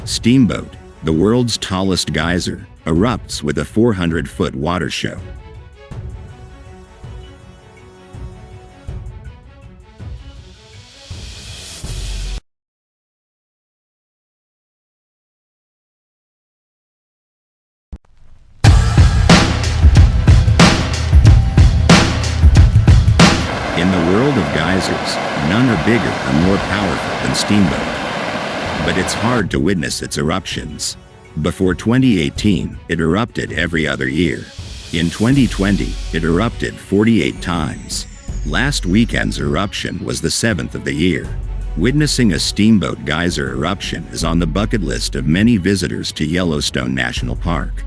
Steamboat, the world's tallest geyser, erupts with a 400-foot water show. In the world of geysers, none are bigger or more powerful than Steamboat. But it's hard to witness its eruptions. Before 2018, it erupted every other year. In 2020, it erupted 48 times. Last weekend's eruption was the 7th of the year. Witnessing a Steamboat Geyser eruption is on the bucket list of many visitors to Yellowstone National Park.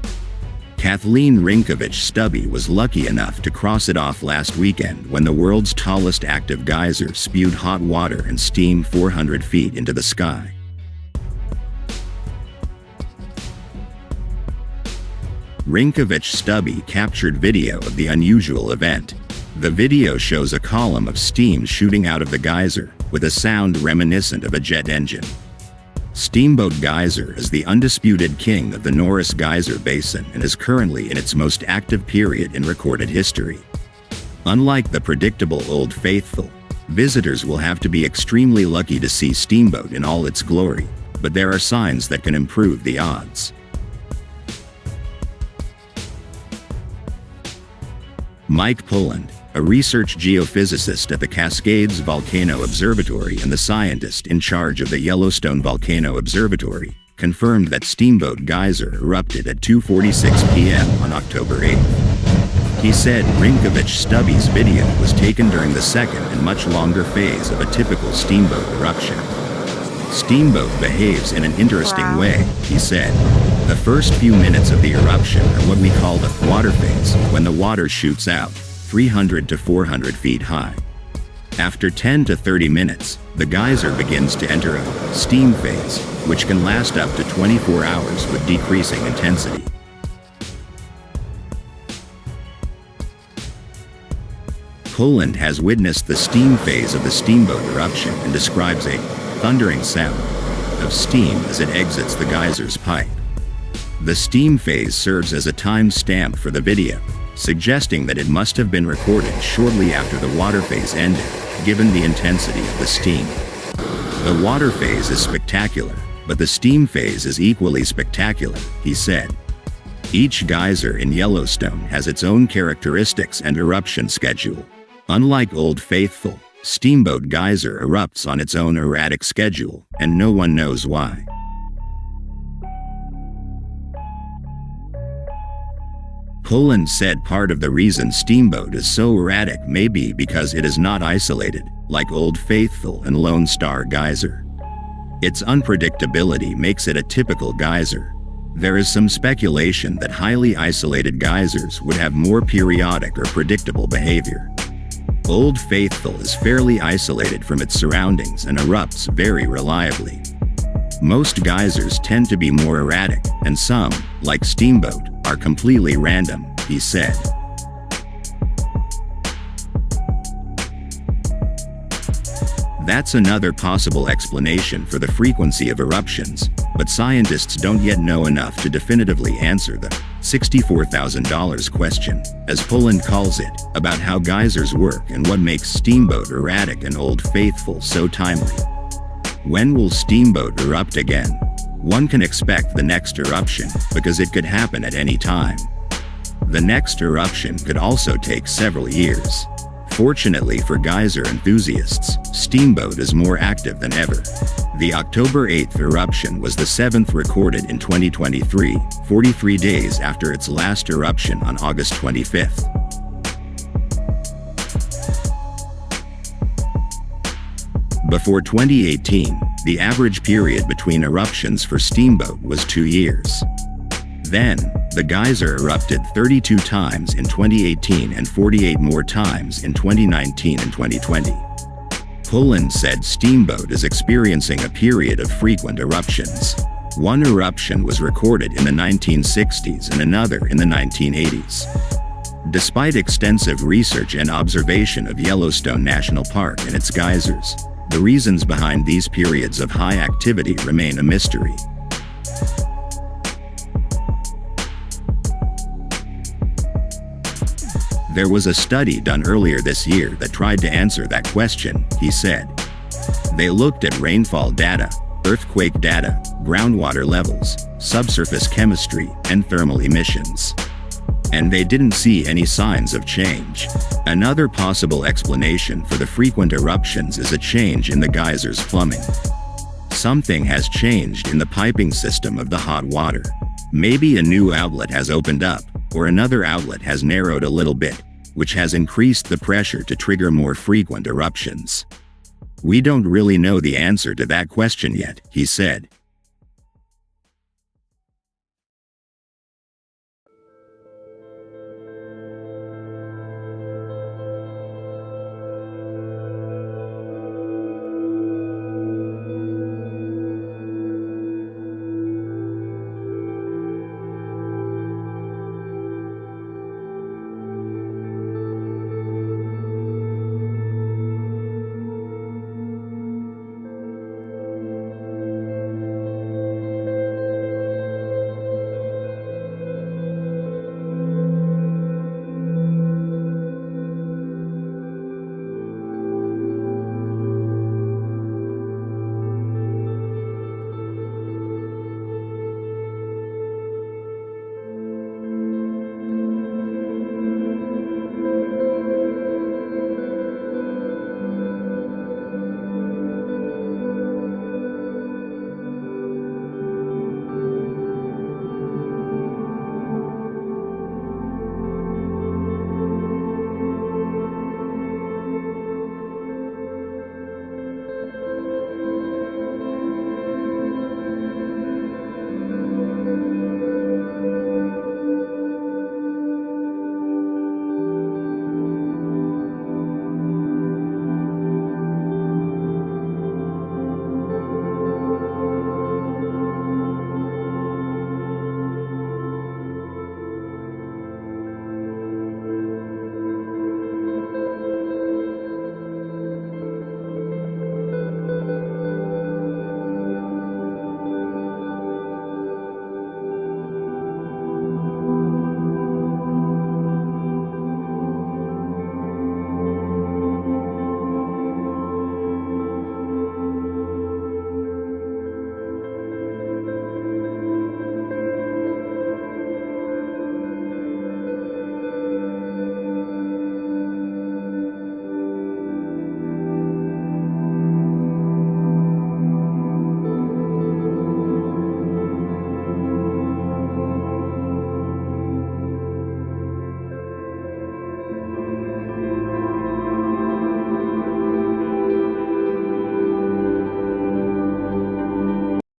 Kathleen Rynkiewicz-Stuby was lucky enough to cross it off last weekend when the world's tallest active geyser spewed hot water and steam 400 feet into the sky. Rynkiewicz-Stuby captured video of the unusual event. The video shows a column of steam shooting out of the geyser, with a sound reminiscent of a jet engine. Steamboat Geyser is the undisputed king of the Norris Geyser Basin and is currently in its most active period in recorded history. Unlike the predictable Old Faithful, visitors will have to be extremely lucky to see Steamboat in all its glory, but there are signs that can improve the odds. Mike Pulland, a research geophysicist at the Cascades Volcano Observatory and the scientist in charge of the Yellowstone Volcano Observatory, confirmed that Steamboat Geyser erupted at 2:46 p.m. on October 8th. He said Rynkiewicz-Stuby's video was taken during the second and much longer phase of a typical steamboat eruption. Steamboat behaves in an interesting way, he said. The first few minutes of the eruption are what we call the water phase, when the water shoots out, 300 to 400 feet high. After 10 to 30 minutes, the geyser begins to enter a steam phase, which can last up to 24 hours with decreasing intensity. Pulland has witnessed the steam phase of the steamboat eruption and describes a thundering sound of steam as it exits the geyser's pipe. The steam phase serves as a time stamp for the video, suggesting that it must have been recorded shortly after the water phase ended, given the intensity of the steam. The water phase is spectacular, but the steam phase is equally spectacular, he said. Each geyser in Yellowstone has its own characteristics and eruption schedule. Unlike Old Faithful, Steamboat Geyser erupts on its own erratic schedule, and no one knows why. Pulland said part of the reason Steamboat is so erratic may be because it is not isolated, like Old Faithful and Lone Star Geyser. Its unpredictability makes it a typical geyser. There is some speculation that highly isolated geysers would have more periodic or predictable behavior. Old Faithful is fairly isolated from its surroundings and erupts very reliably. Most geysers tend to be more erratic, and some, like Steamboat, are completely random, he said. That's another possible explanation for the frequency of eruptions, but scientists don't yet know enough to definitively answer the $64,000 question, as Pulland calls it, about how geysers work and what makes Steamboat erratic and Old Faithful so timely. When will Steamboat erupt again? One can expect the next eruption, because it could happen at any time. The next eruption could also take several years. Fortunately for geyser enthusiasts, Steamboat is more active than ever. The October 8th eruption was the 7th recorded in 2023, 43 days after its last eruption on August 25th. Before 2018, the average period between eruptions for Steamboat was 2 years. Then, the geyser erupted 32 times in 2018 and 48 more times in 2019 and 2020. Pulland said Steamboat is experiencing a period of frequent eruptions. One eruption was recorded in the 1960s and another in the 1980s. Despite extensive research and observation of Yellowstone National Park and its geysers, the reasons behind these periods of high activity remain a mystery. There was a study done earlier this year that tried to answer that question, he said. They looked at rainfall data, earthquake data, groundwater levels, subsurface chemistry, and thermal emissions. And they didn't see any signs of change. Another possible explanation for the frequent eruptions is a change in the geyser's plumbing. Something has changed in the piping system of the hot water. Maybe a new outlet has opened up, or another outlet has narrowed a little bit, which has increased the pressure to trigger more frequent eruptions. We don't really know the answer to that question yet, he said.